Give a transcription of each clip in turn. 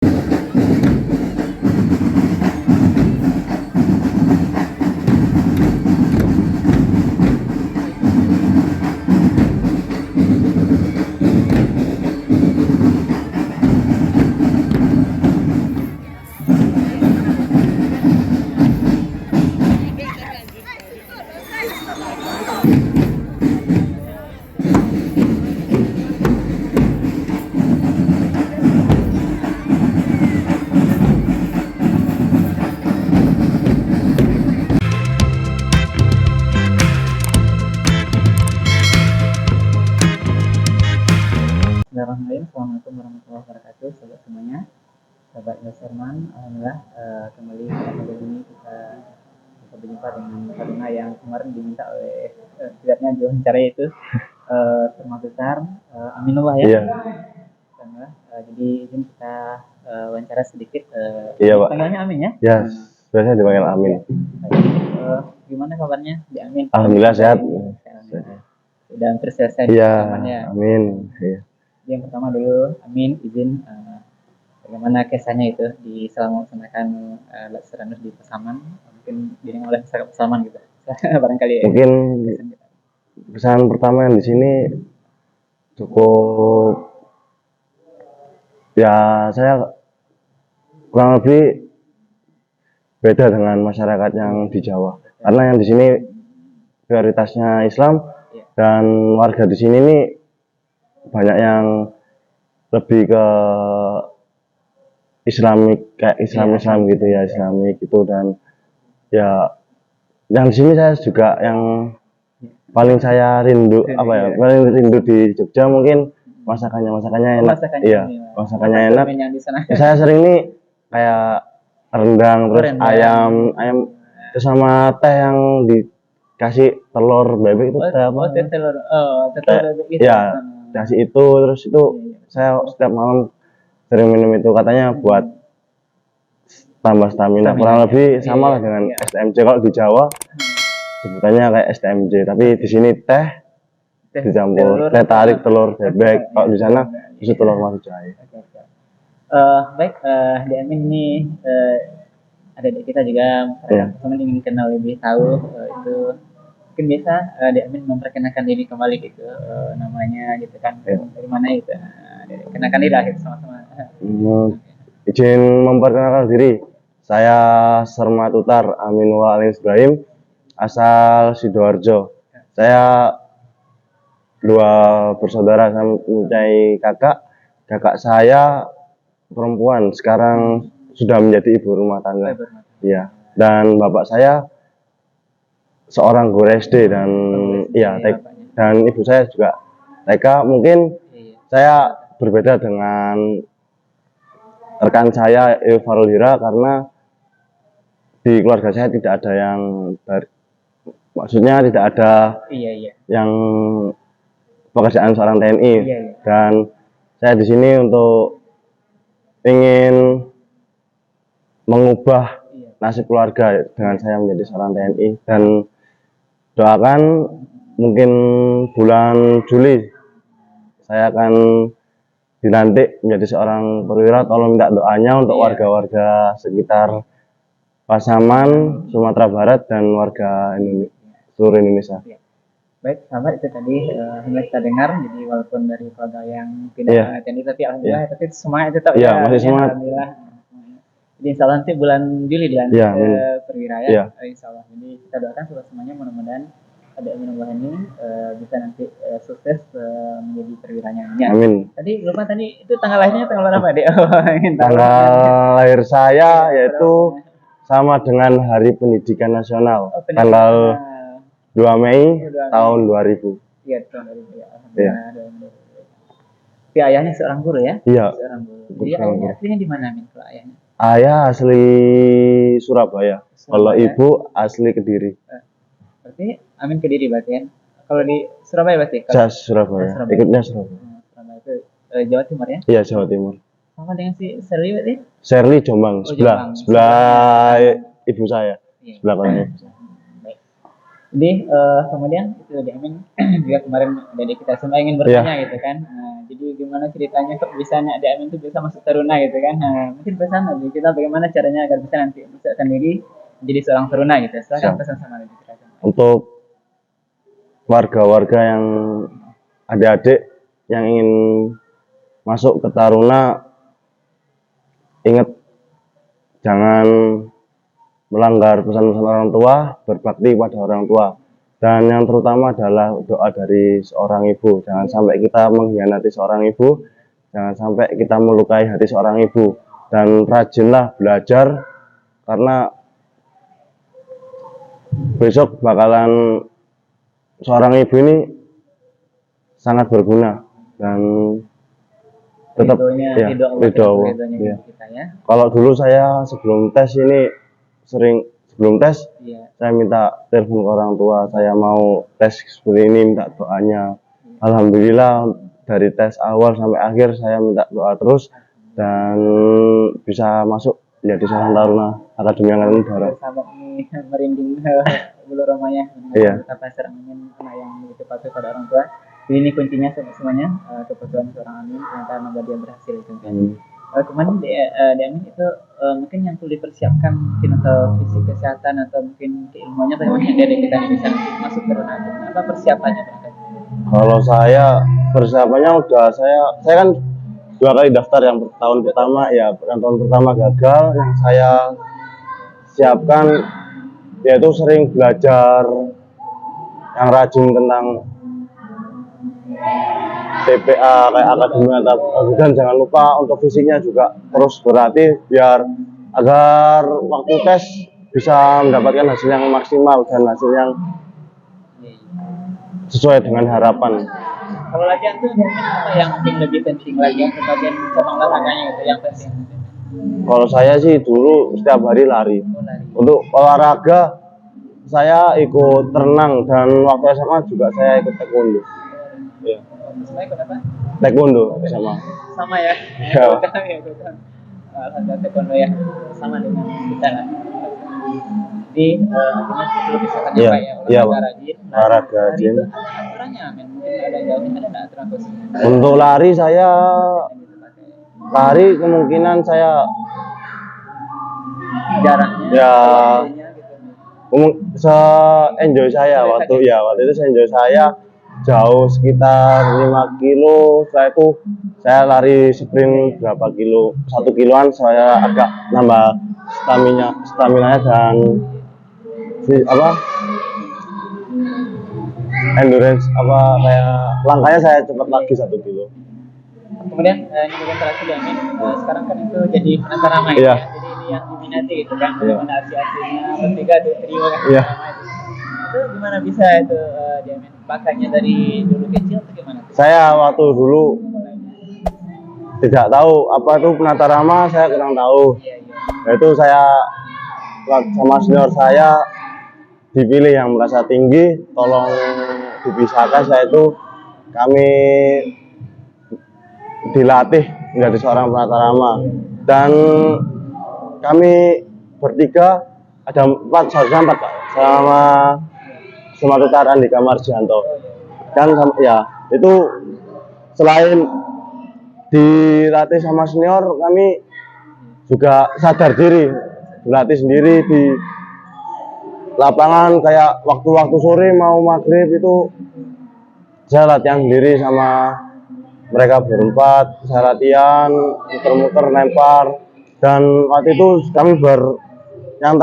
Bismillahirrahmanirrahim. Assalamualaikum warahmatullahi wabarakatuh, sobat semuanya. Sahabat Serman, alhamdulillah kembali pada ini kita berjumpa dengan Karuna yang kemarin diminta oleh setidaknya diwawancara itu Serma besar Aminullah ya. Iya. Jadi izin kita wawancara sedikit. Iya, Pak. Panggilnya Amin ya? Ya, biasanya dipanggil Amin. Gimana kabarnya di Amin? Alhamdulillah sehat. Sudah hampir selesai Iya, ya. Amin. Iya. Yang pertama dulu, Amin izin bagaimana kisahnya itu di selama melaksanakan Seranus di Pasaman, mungkin diiringi oleh Pasaman gitu. Barangkali ya. Mungkin pesan pertama yang di sini cukup ya, saya kurang lebih beda dengan masyarakat yang di Jawa. Karena yang di sini prioritasnya Islam dan warga di sini nih banyak yang lebih ke Islamik, kayak Islam gitu ya, Islamik gitu. Dan ya yang di sini saya juga yang paling saya rindu paling rindu di Jogja mungkin masakannya enak. Iya, masakannya enak. Saya sering nih kayak rendang, terus ayam terus sama teh yang dikasih telur bebek itu teh apa? Telur bebek itu. Ya, kasih itu, terus itu saya setiap malam sering minum itu, katanya buat tambah stamina. Kurang lebih sama lah dengan STMJ. Kalau di Jawa sebutannya kayak STMJ, tapi di sini teh dicampur teh tarik telur bebek. Kalau di sana itu telur madu jahe. Baik, di Amin ini adik kita juga teman ingin kenal lebih tahu itu mungkin bisa di Amin memperkenalkan diri kembali gitu, namanya gitu kan, dari mana itu, kenalkan diri lah gitu sama-sama. Izin memperkenalkan diri, saya Sermat Utar Aminullah alias Ibrahim, asal Sidoarjo. Saya dua bersaudara, saya mempunyai kakak saya perempuan, sekarang sudah menjadi ibu rumah tangga. Iya. Dan bapak saya seorang guru SD dan dan ibu saya juga TK. Mungkin saya berbeda dengan rekan saya Farul Hira karena di keluarga saya tidak ada yang maksudnya tidak ada yang pekerjaan seorang TNI. Dan saya di sini untuk ingin mengubah nasib keluarga dengan saya menjadi seorang TNI. Dan doakan mungkin bulan Juli saya akan dilantik menjadi seorang perwira. Tolong minta doanya untuk warga-warga sekitar Pasaman, Sumatera Barat, dan warga seluruh Indonesia. Baik, sahabat, itu tadi yang kita dengar. Jadi walaupun dari keluarga yang tidak TNI, tapi alhamdulillah tapi semangat tetap masih semangat. Alhamdulillah. Jadi insya Allah nanti bulan Juli dilantik perwira ya. Insya Allah. Jadi kita doakan semuanya, mudah-mudahan ada Aminullah ini bisa nanti sukses menjadi perwiranya. Amin. Tadi lupa itu tanggal lahirnya tanggal berapa, Dek? Tanggal lahir saya yaitu sama dengan Hari Pendidikan Nasional, tanggal 2 Mei tahun 2000. Iya, tahun 2000 ya. Iya. Tapi ayahnya seorang guru ya? Iya. Seorang guru. Jadi ayahnya aslinya di mana, Min, kalau ayahnya? Ayah asli Surabaya. Kalau ibu asli Kediri. Berarti Amin Kediri berarti ya? Kalau di Surabaya berarti? Surabaya. Ikutnya Surabaya. Surabaya itu Jawa Timur ya? Iya, Jawa Timur. Sama dengan si Serli berarti? Serli Jombang, sebelah ibu saya, sebelah kanan. Jadi kemudian itu Diamin juga kemarin dari kita semua ingin bertanya gitu kan. Nah, jadi gimana ceritanya kok bisa Diamin tuh bisa masuk Taruna gitu kan? Nah, mungkin pesan dari kita bagaimana caranya agar bisa nanti bisa sendiri menjadi seorang Taruna gitu. Silakan Siap. pesan sama lebih Untuk warga-warga yang adik-adik yang ingin masuk ke Taruna, ingat jangan melanggar pesan-pesan orang tua, berbakti pada orang tua. Dan yang terutama adalah doa dari seorang ibu. Jangan sampai kita mengkhianati seorang ibu, jangan sampai kita melukai hati seorang ibu. Dan rajinlah belajar, karena besok bakalan seorang ibu ini sangat berguna dan tetap ya ridho Allah. Ya. kita ya. Kalau dulu saya sebelum tes ini sering sebelum tes saya minta telepon ke orang tua, saya mau tes seperti ini, minta doanya. Alhamdulillah dari tes awal sampai akhir saya minta doa terus dan bisa masuk ya di Sarang Taruna Akademi Angkatan Udara. Sahabat ini merinding bulu romanya. Iya. Betapa ingin anak yang begitu patuh pada orang tua. Jadi ini kuncinya semuanya kepatuhan seorang Amin ternyata membuat dia berhasil itu. Kemarin Amin itu mungkin yang perlu dipersiapkan mungkin atau fisik kesehatan atau mungkin keilmuannya bagaimana dari kita bisa masuk ke Taruna. Apa persiapannya? Kalau saya persiapannya udah saya kan 2 kali daftar. Yang tahun pertama ya yang tahun pertama gagal, yang saya siapkan yaitu sering belajar yang rajin tentang TPA kayak akademi dan jangan lupa untuk fisiknya juga terus berlatih biar agar waktu tes bisa mendapatkan hasil yang maksimal dan hasil yang sesuai dengan harapan. Kalau latihan tuh apa yang mungkin lebih penting lagi yang sebagian cabang olahraganya itu yang penting? Kalau saya sih dulu setiap hari lari. Untuk olahraga saya ikut renang dan waktu SMA juga saya ikut taekwondo. Ya. Sama ikut apa? Taekwondo sama. Sama ya. Ya. Olahraga taekwondo ya sama dengan kita lah. Jadi artinya perlu misalkan ya, apa ya? Olahraga rajin. Ada aturannya, mungkin ada jauhnya, ada nggak aturan khusus? Untuk lari saya kemungkinan saya jaraknya ya se-enjoy saya waktu itu saya jauh sekitar 5 kilo. Setelah itu saya lari sprint berapa kilo, 1 kiloan saya agak nambah stamina dan endurance kayak langkahnya saya cepat lagi 1 kilo. Kemudian ini bagian terakhir ya Amin, sekarang kan itu jadi penantar ramai ya. Jadi ini yang diminati gitu kan, bagaimana aksi-aksinya bertiga tuh trio kan. Itu gimana bisa itu Amin bakatnya dari dulu kecil atau gimana? Saya waktu dulu tidak tahu apa itu penata rama, saya kurang tahu. Itu saya sama senior saya dipilih yang merasa tinggi, tolong dipisahkan. Saya itu kami dilatih menjadi seorang penata rama dan kami bertiga ada 4 sama Tutar Andika Marjanto kan ya. Itu selain dilatih sama senior, kami juga sadar diri berlatih sendiri di lapangan. Kayak waktu-waktu sore mau maghrib itu saya latihan sendiri sama mereka berempat. Saya latihan muter-muter lempar, dan waktu itu kami yang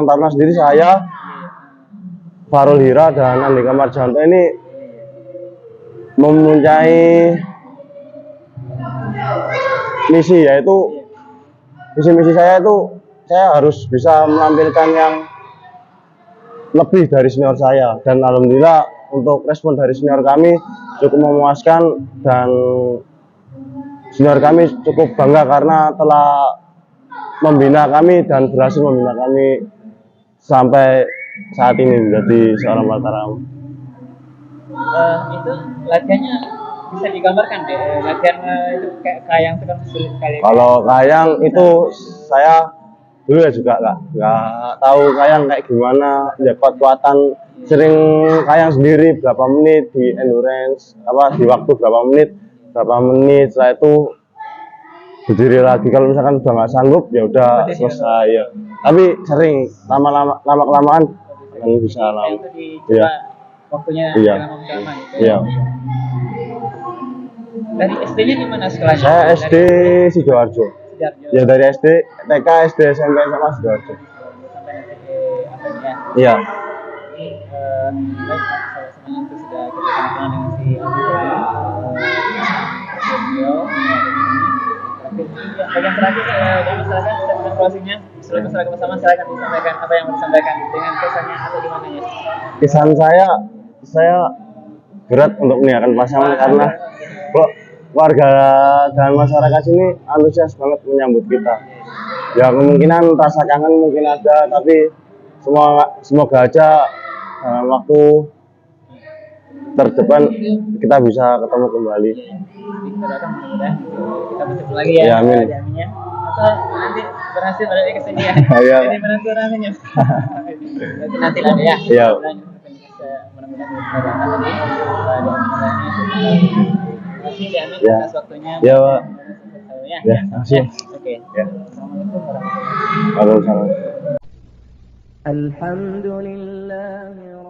Taruna sendiri saya, Farul Hira dan Andika Marjanto ini mempunyai misi, yaitu misi saya itu saya harus bisa menampilkan yang lebih dari senior saya, dan alhamdulillah untuk respon dari senior kami cukup memuaskan dan senior kami cukup bangga karena telah membina kami dan berhasil membina kami sampai saat ini menjadi seorang Mataram. Itu latihannya bisa digambarkan deh, latihan itu kayak kayang itu kan sulit sekali. Kalau kayang itu saya dulu ya juga nggak tahu kayak gimana ya, kuat-kuatan sering kayang sendiri berapa menit di endurance apa di waktu berapa menit setelah itu berdiri lagi. Kalau misalkan udah nggak sanggup ya udah selesai ya, tapi sering lama kelamaan kan bisa lama. Itu dicoba Iya. waktunya Iya. lama gitu. Iya. Dari SD-nya di mana sekolahnya? Saya SD Sidoarjo. Sidoarjo. Ya dari SD, TK, SD, SMP sama Sidoarjo. Sampai nanti ke apa ini ya? Iya. Jadi baik Mas, semuanya itu sudah kita kenalkan dengan si beliau tapi bagian terakhir dari masyarakat segmen closingnya seluruh masyarakat bersama silakan disampaikan apa yang mau disampaikan dengan kesannya atau gimana ya? Kesan saya berat untuk meninggalkan pasangan karena warga dan masyarakat sini antusias banget menyambut kita. Ya kemungkinan rasa kangen mungkin ada, tapi semoga aja dalam waktu terdepan kita bisa ketemu kembali. Kita doakan mudah-mudahan kita bertemu lagi ya. Ya, amin. Jaminnya. Atau nanti berhasil balik ke sini ya. Iya. Jadi menentu rasanya. Berarti nanti lah ya. Iya. Mudah-mudahan kita doakan tadi. Diamin Ya. atas waktunya. Ya, Pak. Ya. Ya, makasih. Oke. Ya. Assalamualaikum warahmatullahi wabarakatuh. Waalaikumsalam. Alhamdulillah.